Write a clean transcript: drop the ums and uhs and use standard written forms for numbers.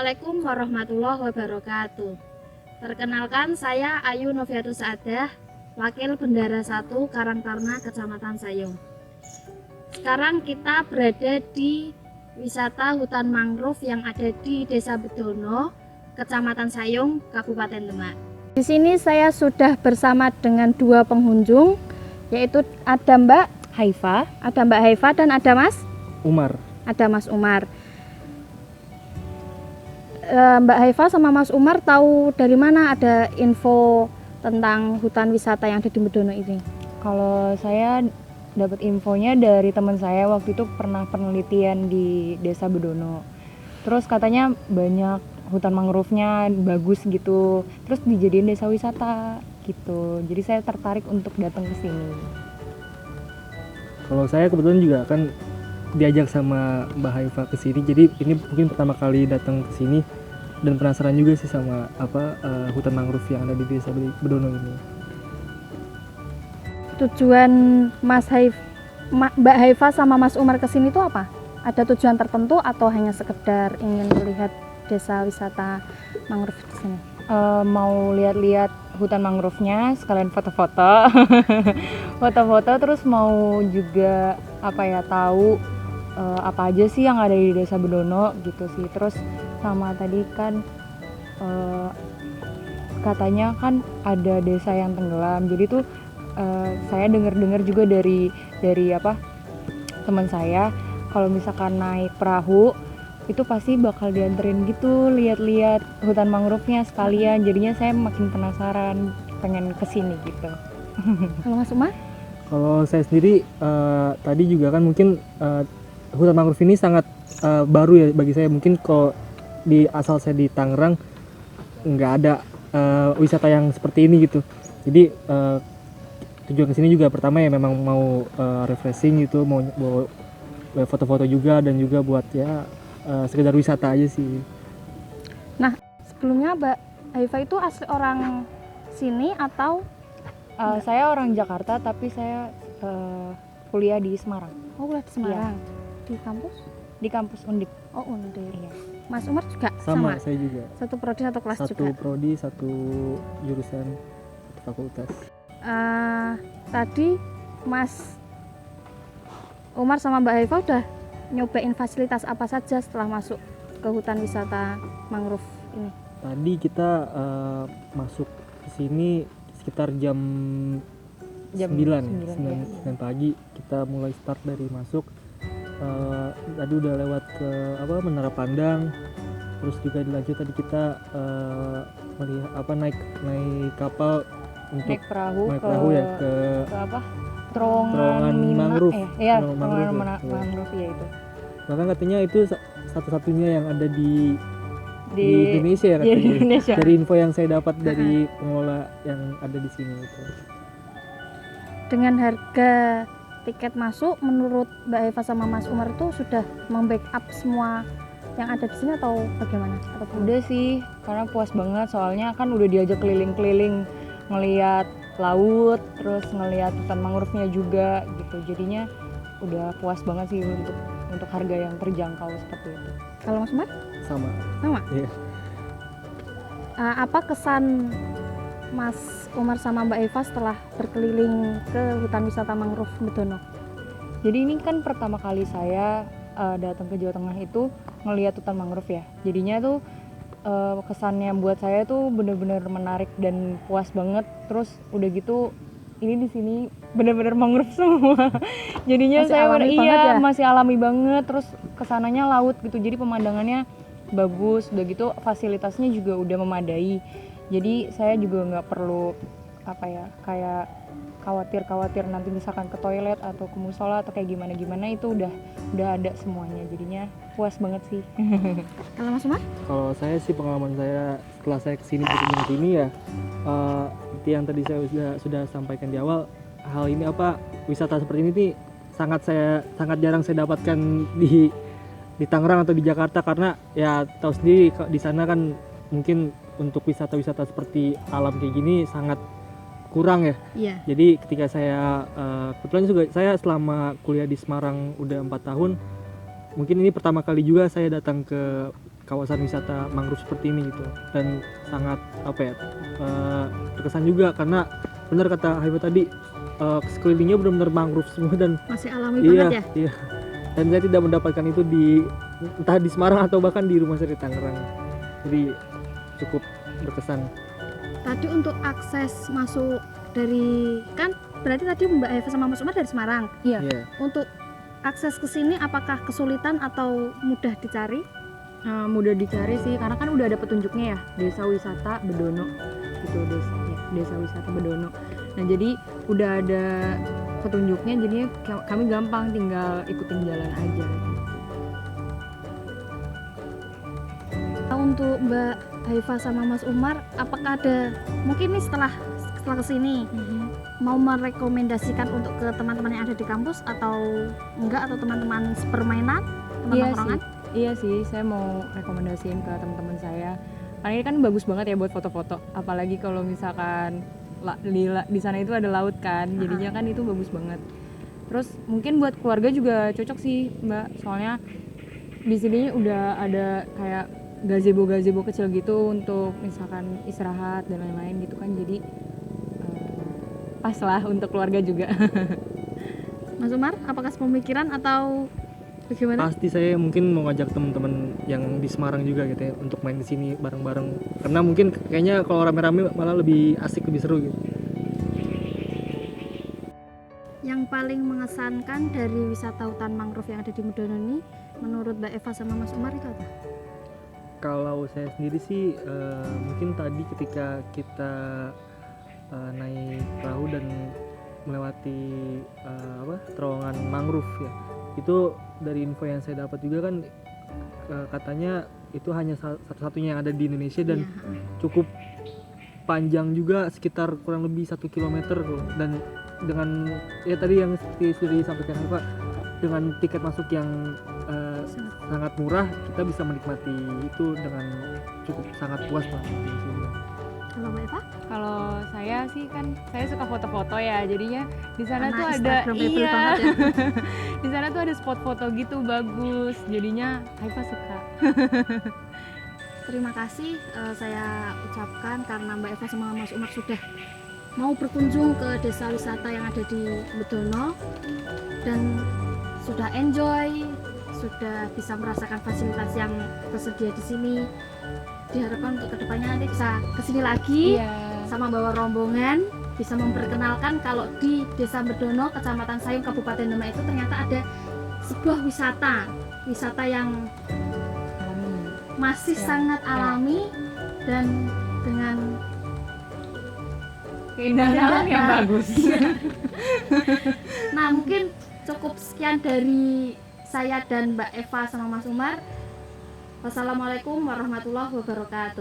Assalamualaikum warahmatullahi wabarakatuh. Perkenalkan, saya Ayu Noviatus Saadah, Wakil Bendara 1 Karangtaruna, Kecamatan Sayung. Sekarang kita berada di wisata hutan mangrove yang ada di Desa Bedono, Kecamatan Sayung, Kabupaten Demak. Di sini saya sudah bersama dengan dua pengunjung, yaitu ada Mbak Haifa dan ada Mas Umar. Mbak Haifa sama Mas Umar tahu dari mana ada info tentang hutan wisata yang ada di Bedono ini? Kalau saya dapat infonya dari teman saya, waktu itu pernah penelitian di Desa Bedono. Terus katanya banyak hutan mangrove-nya bagus gitu. Terus dijadiin desa wisata gitu. Jadi saya tertarik untuk datang ke sini. Kalau saya kebetulan juga kan diajak sama Mbak Haifa ke sini. Jadi ini mungkin pertama kali datang ke sini dan penasaran juga sih sama hutan mangrove yang ada di Desa Bedono ini. Tujuan Mbak Haifa sama Mas Umar ke sini itu apa? Ada tujuan tertentu atau hanya sekedar ingin melihat desa wisata mangrove di sini? Mau lihat-lihat hutan mangrove-nya, sekalian foto-foto. Foto-foto, terus mau juga tahu apa aja sih yang ada di Desa Bedono gitu sih. Terus sama tadi kan katanya kan ada desa yang tenggelam. Jadi tuh saya dengar juga dari teman saya, kalau misalkan naik perahu itu pasti bakal dianterin gitu, lihat-lihat hutan mangrove-nya sekalian. Jadinya saya makin penasaran, pengen kesini gitu. Kalau Mas Umar? Kalau saya sendiri tadi juga kan mungkin hutan mangrove ini sangat baru ya bagi saya. Mungkin kalau asal saya di Tangerang nggak ada wisata yang seperti ini gitu. Jadi tujuan kesini juga pertama ya memang mau refreshing gitu, mau foto-foto juga dan juga buat sekedar wisata aja sih. Nah, sebelumnya Mbak Haifa itu asli orang sini atau? Saya orang Jakarta tapi saya kuliah di Semarang. Oh, kuliah di Semarang. Iya. Di kampus? Di kampus Undip. Oh, Undip. Iya. Mas Umar juga Sama, saya juga. Satu prodi, satu kelas Satu juga? prodi, satu jurusan, satu fakultas. Tadi Mas Umar sama Mbak Haifa udah nyobain fasilitas apa saja setelah masuk ke hutan wisata mangrove ini? Tadi kita masuk ke sini sekitar jam 9 pagi. Kita mulai start dari masuk. Tadi udah lewat ke Menara Pandang. Terus juga dilanjut tadi kita melihat naik kapal untuk naik perahu ya ke terowongan mangrove. Terowongan mangrove ya itu. Bahkan katanya itu satu-satunya yang ada di Indonesia ya katanya. Di Indonesia. Dari info yang saya dapat dari pengelola yang ada di sini itu. Dengan harga tiket masuk, menurut Mbak Haifa sama Mas Umar itu sudah membackup semua yang ada di sini atau bagaimana? Udah sih, karena puas banget soalnya kan udah diajak keliling-keliling ngelihat laut, terus ngelihat hutan mangrove-nya juga gitu. Jadinya udah puas banget sih untuk harga yang terjangkau seperti itu. Kalau Mas Umar? Sama. Iya. Apa kesan Mas Umar sama Mbak Haifa setelah berkeliling ke hutan wisata mangrove Bedono? Jadi ini kan pertama kali saya datang ke Jawa Tengah itu ngelihat hutan mangrove ya. Jadinya tuh kesannya buat saya tuh bener-bener menarik dan puas banget. Terus udah gitu ini di sini bener-bener mangrove semua. Jadinya masih alami banget. Terus kesananya laut gitu. Jadi pemandangannya bagus. Udah gitu fasilitasnya juga udah memadai. Jadi saya juga nggak perlu kayak khawatir nanti misalkan ke toilet atau ke musola atau kayak gimana itu udah ada semuanya. Jadinya puas banget sih. Kalau Mas Umar? Kalau saya sih pengalaman saya setelah saya kesini ya seperti yang tadi saya sudah sampaikan di awal, hal ini wisata seperti ini nih sangat jarang saya dapatkan di Tangerang atau di Jakarta, karena ya tahu sendiri di sana kan mungkin untuk wisata-wisata seperti alam kayak gini sangat kurang ya. Iya. Jadi ketika saya kebetulan juga saya selama kuliah di Semarang udah 4 tahun, mungkin ini pertama kali juga saya datang ke kawasan wisata mangrove seperti ini gitu, dan sangat terkesan juga karena benar kata Haifa tadi, sekelilingnya benar-benar mangrove semua dan Masih alami banget ya. iya, dan saya tidak mendapatkan itu entah di Semarang atau bahkan di rumah saya di Tangerang, jadi cukup berkesan. Tadi untuk akses masuk dari, kan berarti tadi Mbak Eva sama Mas Umar dari Semarang. Iya. Untuk akses ke sini apakah kesulitan atau mudah dicari? Mudah dicari sih karena kan udah ada petunjuknya ya, Desa Wisata Bedono gitu, Desa Wisata Bedono. Nah jadi udah ada petunjuknya, jadinya kami gampang tinggal ikutin jalan aja gitu. Untuk Mbak Haifa sama Mas Umar, apakah ada mungkin nih setelah kesini mau merekomendasikan untuk ke teman-teman yang ada di kampus atau enggak, atau teman-teman sepermainan, teman Iya tongkrongan? Iya sih, saya mau rekomendasiin ke teman-teman saya. Karena ini kan bagus banget ya buat foto-foto. Apalagi kalau misalkan di sana itu ada laut kan, jadinya kan itu bagus banget. Terus mungkin buat keluarga juga cocok sih Mbak, soalnya di sini udah ada kayak gazebo kecil gitu untuk misalkan istirahat dan lain-lain gitu kan, jadi pas lah untuk keluarga juga. Mas Umar, apakah sepemikiran atau bagaimana? Pasti saya mungkin mau ngajak teman-teman yang di Semarang juga gitu ya untuk main di sini bareng-bareng, karena mungkin kayaknya kalau rame-rame malah lebih asik, lebih seru gitu. Yang paling mengesankan dari wisata hutan mangrove yang ada di Medono ini menurut Mbak Eva sama Mas Umar itu apa? Kalau saya sendiri sih mungkin tadi ketika kita naik perahu dan melewati terowongan mangrove ya, itu dari info yang saya dapat juga kan katanya itu hanya satu-satunya yang ada di Indonesia dan cukup panjang juga, sekitar kurang lebih 1 kilometer dan dengan ya tadi yang seperti sudah disampaikan Pak, dengan tiket masuk yang sangat murah, kita bisa menikmati itu dengan cukup sangat puas Pak. Kalau Mbak Eva? Kalau saya sih kan saya suka foto-foto ya, jadinya di sana tuh ada Instagramable banget ya. di sana tuh ada spot foto gitu bagus, jadinya Haifa suka. Terima kasih saya ucapkan karena Mbak Eva sama Mas Umar sudah mau berkunjung ke desa wisata yang ada di Medono dan sudah enjoy, sudah bisa merasakan fasilitas yang tersedia di sini. Diharapkan untuk kedepannya nanti bisa kesini lagi sama bawa rombongan, bisa memperkenalkan kalau di Desa Medono, Kecamatan Sayung, Kabupaten Demak itu ternyata ada sebuah wisata yang masih sangat alami dan dengan keindahan alam yang bagus. Nah mungkin cukup sekian dari saya dan Mbak Eva sama Mas Umar. Wassalamualaikum warahmatullahi wabarakatuh.